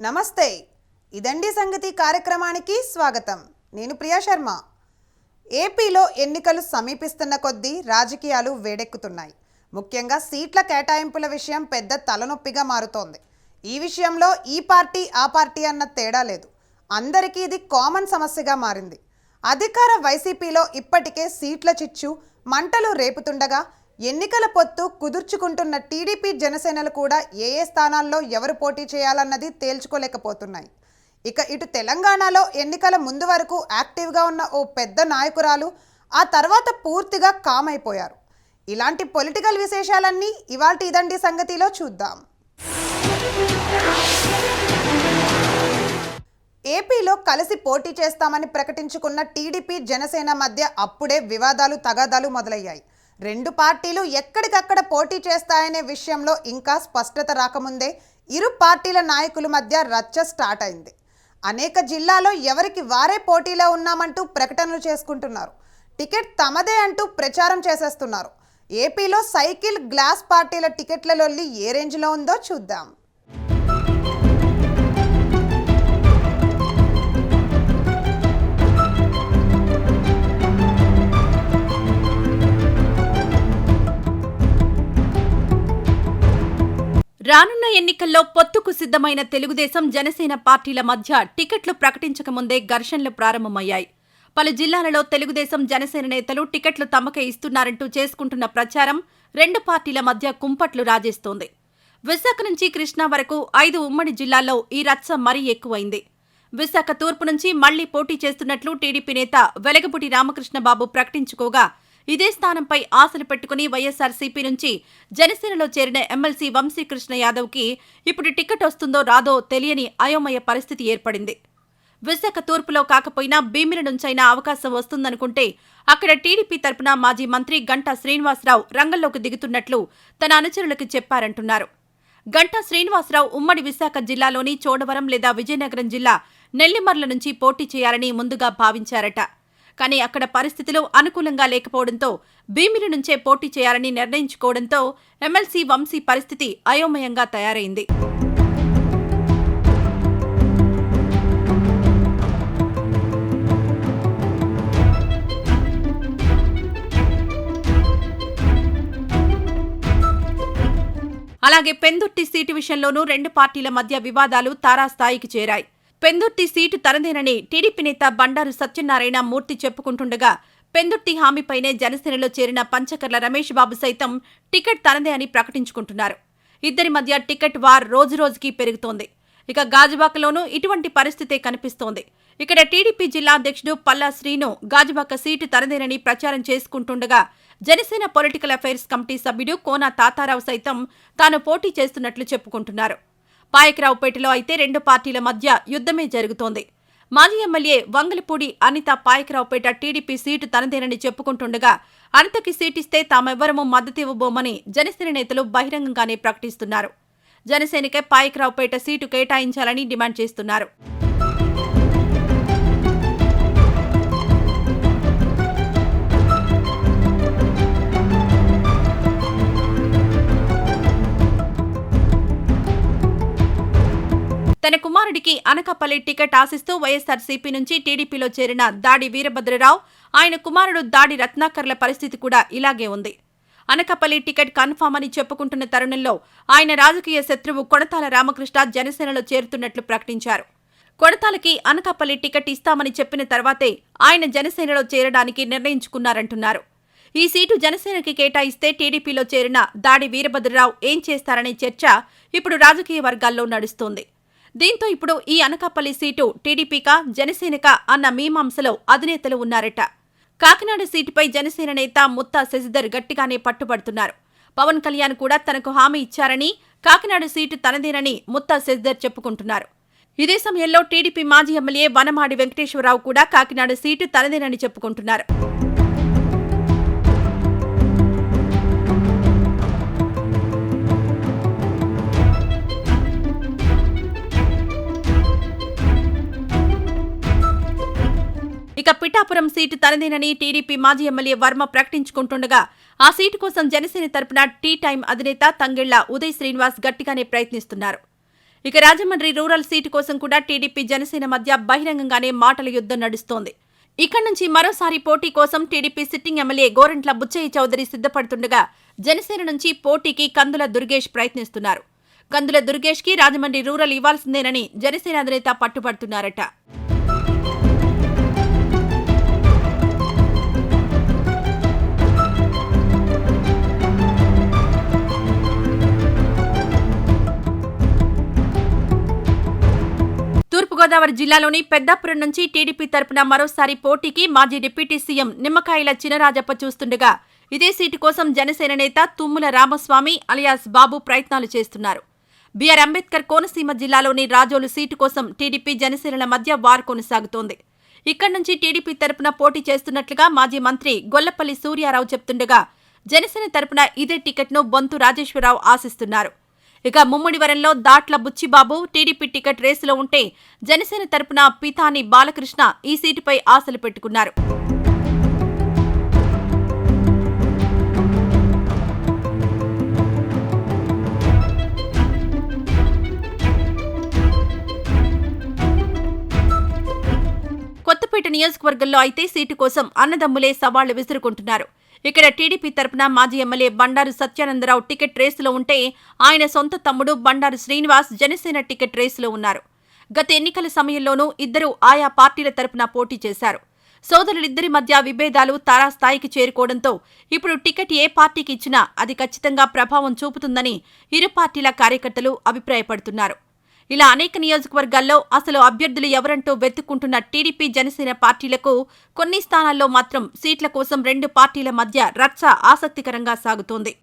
నమస్తే, ఇదండి సంగతి కార్యక్రమానికి స్వాగతం. నేను ప్రియా శర్మ. ఏపీలో ఎన్నికలు సమీపిస్తున్న కొద్దీ రాజకీయాలు వేడెక్కుతున్నాయి. ముఖ్యంగా సీట్ల కేటాయింపుల విషయం పెద్ద తలనొప్పిగా మారుతోంది. ఈ విషయంలో ఈ పార్టీ ఆ పార్టీ అన్న తేడా లేదు. అందరికీ ఇది కామన్ సమస్యగా మారింది. అధికార వైసీపీలో ఇప్పటికే సీట్ల చిచ్చు మంటలు రేపుతుండగా ఎన్నికల పొత్తు కుదుర్చుకుంటున్న టీడీపీ జనసేనలు కూడా ఏ స్థానాల్లో ఎవరు పోటీ చేయాలన్నది తేల్చుకోలేకపోతున్నాయి. ఇక ఇటు తెలంగాణలో ఎన్నికల ముందు వరకు యాక్టివ్గా ఉన్న ఓ పెద్ద నాయకురాలు ఆ తర్వాత పూర్తిగా కామ్ అయిపోయారు. ఇలాంటి పొలిటికల్ విశేషాలన్నీ ఇవాల్టి ఇదండి సంగతిలో చూద్దాం. ఏపీలో కలిసి పోటీ చేస్తామని ప్రకటించుకున్న టీడీపీ జనసేన మధ్య అప్పుడే వివాదాలు తగాదాలు మొదలయ్యాయి. రెండు పార్టీలు ఎక్కడికక్కడ పోటీ చేస్తాయనే విషయంలో ఇంకా స్పష్టత రాకముందే ఇరు పార్టీల నాయకుల మధ్య రచ్చ స్టార్ట్ అయింది. అనేక జిల్లాలో ఎవరికి వారే పోటీలో ఉన్నామంటూ ప్రకటనలు చేసుకుంటున్నారు. టికెట్ తమదే అంటూ ప్రచారం చేసేస్తున్నారు. ఏపీలో సైకిల్ గ్లాస్ పార్టీల టికెట్ల లొల్లి ఏ రేంజ్లో ఉందో చూద్దాం. రానున్న ఎన్నికల్లో పొత్తుకు సిద్ధమైన తెలుగుదేశం జనసేన పార్టీల మధ్య టికెట్లు ప్రకటించకముందే ఘర్షణలు ప్రారంభమయ్యాయి. పలు జిల్లాలలో తెలుగుదేశం జనసేన నేతలు టికెట్లు తమకే ఇస్తున్నారంటూ చేసుకుంటున్న ప్రచారం రెండు పార్టీల మధ్య కుంపట్లు రాజేస్తోంది. విశాఖ నుంచి కృష్ణా వరకు 5 ఉమ్మడి జిల్లాల్లో ఈ రచ్చ మరీ ఎక్కువైంది. విశాఖ తూర్పు నుంచి మళ్లీ పోటీ చేస్తున్నట్లు టీడీపీ నేత వెలగపూడి రామకృష్ణబాబు ప్రకటించుకోగా, ఇదే స్థానంపై ఆశలు పెట్టుకుని వైఎస్సార్సీపీ నుంచి జనసేనలో చేరిన ఎమ్మెల్సీ వంశీకృష్ణ యాదవ్కి ఇప్పుడు టికెట్ వస్తుందో రాదో తెలియని అయోమయ పరిస్థితి ఏర్పడింది. విశాఖ తూర్పులో కాకపోయినా భీమిలి నుంచైనా అవకాశం వస్తుందనుకుంటే అక్కడ టీడీపీ తరపున మాజీ మంత్రి గంటా శ్రీనివాసరావు రంగంలోకి దిగుతున్నట్లు తన అనుచరులకు చెప్పారంటున్నారు. గంటా శ్రీనివాసరావు ఉమ్మడి విశాఖ జిల్లాలోని చోడవరం లేదా విజయనగరం జిల్లా నెల్లిమర్ల నుంచి పోటీ చేయాలని ముందుగా భావించారట. కానీ అక్కడ పరిస్థితులు అనుకూలంగా లేకపోవడంతో భీమిలి నుంచే పోటీ చేయాలని నిర్ణయించుకోవడంతో ఎమ్మెల్సీ వంశీ పరిస్థితి అయోమయంగా తయారైంది. అలాగే పెందుర్తి సీటు విషయంలోనూ రెండు పార్టీల మధ్య వివాదాలు తారాస్థాయికి చేరాయి. పెందుర్తి సీటు తనదేనని టీడీపీ నేత బండారు సత్యనారాయణ మూర్తి చెప్పుకుంటుండగా, పెందుర్తి హామీపైనే జనసేనలో చేరిన పంచకర్ల రమేష్ బాబు సైతం టికెట్ తనదే అని ప్రకటించుకుంటున్నారు. ఇద్దరి మధ్య టికెట్ వార్ రోజురోజుకీ పెరుగుతోంది. ఇక గాజువాకలోనూ ఇటువంటి పరిస్థితే కనిపిస్తోంది. ఇక్కడ టీడీపీ జిల్లా అధ్యక్షుడు పల్లా శ్రీను గాజువాక సీటు తనదేనని ప్రచారం చేసుకుంటుండగా, జనసేన పొలిటికల్ అఫైర్స్ కమిటీ సభ్యుడు కోన తాతారావు సైతం తాను పోటీ చేస్తున్నట్లు చెప్పుకుంటున్నారు. పాయకరావుపేటలో అయితే రెండు పార్టీల మధ్య యుద్ధమే జరుగుతోంది. మాజీ MLA Vangalapudi Anitha Payakaraopet TDP seat తనదేనని చెప్పుకుంటుండగా, అనితకి సీటిస్తే తామెవ్వరమూ మద్దతివ్వబోమని జనసేన నేతలు బహిరంగంగానే ప్రకటిస్తున్నారు. జనసేనకే పాయకరావుపేట సీటు కేటాయించాలని డిమాండ్ చేస్తున్నారు. తన కుమారుడికి అనకాపల్లి టికెట్ ఆశిస్తూ వైఎస్సార్సీపీ నుంచి టీడీపీలో చేరిన దాడి వీరభద్రరావు, ఆయన కుమారుడు దాడి రత్నాకర్ల పరిస్థితి కూడా ఇలాగే ఉంది. అనకాపల్లి టికెట్ కన్ఫామ్ అని చెప్పుకుంటున్న తరుణంలో ఆయన రాజకీయ శత్రువు కొడతాల రామకృష్ణ జనసేనలో చేరుతున్నట్లు ప్రకటించారు. కొడతాలకి అనకాపల్లి టికెట్ ఇస్తామని చెప్పిన తర్వాతే ఆయన జనసేనలో చేరడానికి నిర్ణయించుకున్నారంటున్నారు. ఈ సీటు జనసేనకి కేటాయిస్తే టీడీపీలో చేరిన దాడి వీరభద్రరావు ఏం చేస్తారనే చర్చ ఇప్పుడు రాజకీయ వర్గాల్లో నడుస్తోంది. దీంతో ఇప్పుడు ఈ అనకాపల్లి సీటు టీడీపీకా జనసేనకా అన్న మీమాంసలో అధినేతలు ఉన్నారట. కాకినాడ సీటుపై జనసేన నేత ముత్తా శశిధర్ గట్టిగానే పట్టుబడుతున్నారు. పవన్ కళ్యాణ్ కూడా తనకు హామీ ఇచ్చారని, కాకినాడ సీటు తనదేనని ముత్తా శశిధర్ చెప్పుకుంటున్నారు. ఇదే సమయంలో టీడీపీ మాజీ ఎమ్మెల్యే వనమాడి వెంకటేశ్వరరావు కూడా కాకినాడ సీటు తనదేనని చెప్పుకుంటున్నారు. ఇక పిఠాపురం సీటు తనదేనని టీడీపీ మాజీ ఎమ్మెల్యే వర్మ ప్రకటించుకుంటుండగా, ఆ సీటు కోసం జనసేన తరపున టీ టైం అధినేత తంగెళ్ల ఉదయ్ శ్రీనివాస్ గట్టిగానే ప్రయత్నిస్తున్నారు. ఇక రాజమండ్రి రూరల్ సీటు కోసం కూడా టీడీపీ జనసేన మధ్య బహిరంగంగానే మాటల యుద్ధం నడుస్తోంది. ఇక్కడి నుంచి మరోసారి పోటీ కోసం టీడీపీ సిట్టింగ్ ఎమ్మెల్యే గోరంట్ల బుచ్చయ్య చౌదరి సిద్ధపడుతుండగా జనసేన నుంచి పోటీకి కందుల దుర్గేష్ ప్రయత్నిస్తున్నారు. కందుల దుర్గేష్ కి రాజమండ్రి రూరల్ ఇవ్వాల్సిందేనని జనసేన అధినేత పట్టుపడుతున్నారట. తూర్పుగోదావరి జిల్లాలోని పెద్దాపురం నుంచి టీడీపీ తరపున మరోసారి పోటీకి మాజీ డిప్యూటీ సీఎం నిమ్మకాయల చినరాజప్ప చూస్తుండగా ఇదే సీటు కోసం జనసేన నేత తుమ్మల రామస్వామి అలియాస్ బాబు ప్రయత్నాలు చేస్తున్నారు. బిఆర్ అంబేద్కర్ కోనసీమ జిల్లాలోని రాజోలు సీటు కోసం టీడీపీ జనసేనల మధ్య వార్ కొనసాగుతోంది. ఇక్కడి నుంచి టీడీపీ తరపున పోటీ చేస్తున్నట్లుగా మాజీ మంత్రి గొల్లపల్లి సూర్యారావు చెప్తుండగా జనసేన తరపున ఇదే టికెట్ను బొంతు రాజేశ్వరరావు ఆశిస్తున్నారు. ఇక ముమ్మిడివరంలో దాట్ల బుచ్చిబాబు టీడీపీ టికెట్ రేసులో ఉంటే జనసేన తరపున పితాని బాలకృష్ణ ఈ సీటుపై ఆశలు పెట్టుకున్నారు. కొత్తపేట నియోజకవర్గంలో అయితే సీటు కోసం అన్నదమ్ములే సవాళ్లు విసురుకుంటున్నారు. ఇక్కడ టీడీపీ తరపున మాజీ ఎమ్మెల్యే బండారు సత్యానందరావు టికెట్ రేసులో ఉంటే ఆయన సొంత తమ్ముడు బండారు శ్రీనివాస్ జనసేన టికెట్ రేసులో ఉన్నారు. గత ఎన్నికల సమయంలోనూ ఇద్దరు ఆయా పార్టీల తరపున పోటీ చేశారు. సోదరులిద్దరి మధ్య విభేదాలు తారాస్థాయికి చేరుకోవడంతో ఇప్పుడు టికెట్ ఏ పార్టీకి ఇచ్చినా అది ఖచ్చితంగా ప్రభావం చూపుతుందని ఇరు పార్టీల కార్యకర్తలు అభిప్రాయపడుతున్నారు. ఇలా అనేక నియోజకవర్గాల్లో అసలు అభ్యర్థులు ఎవరంటూ వెతుక్కుంటున్న టీడీపీ జనసేన పార్టీలకు కొన్ని స్థానాల్లో మాత్రం సీట్ల కోసం రెండు పార్టీల మధ్య రచ్చ ఆసక్తికరంగా సాగుతోంది.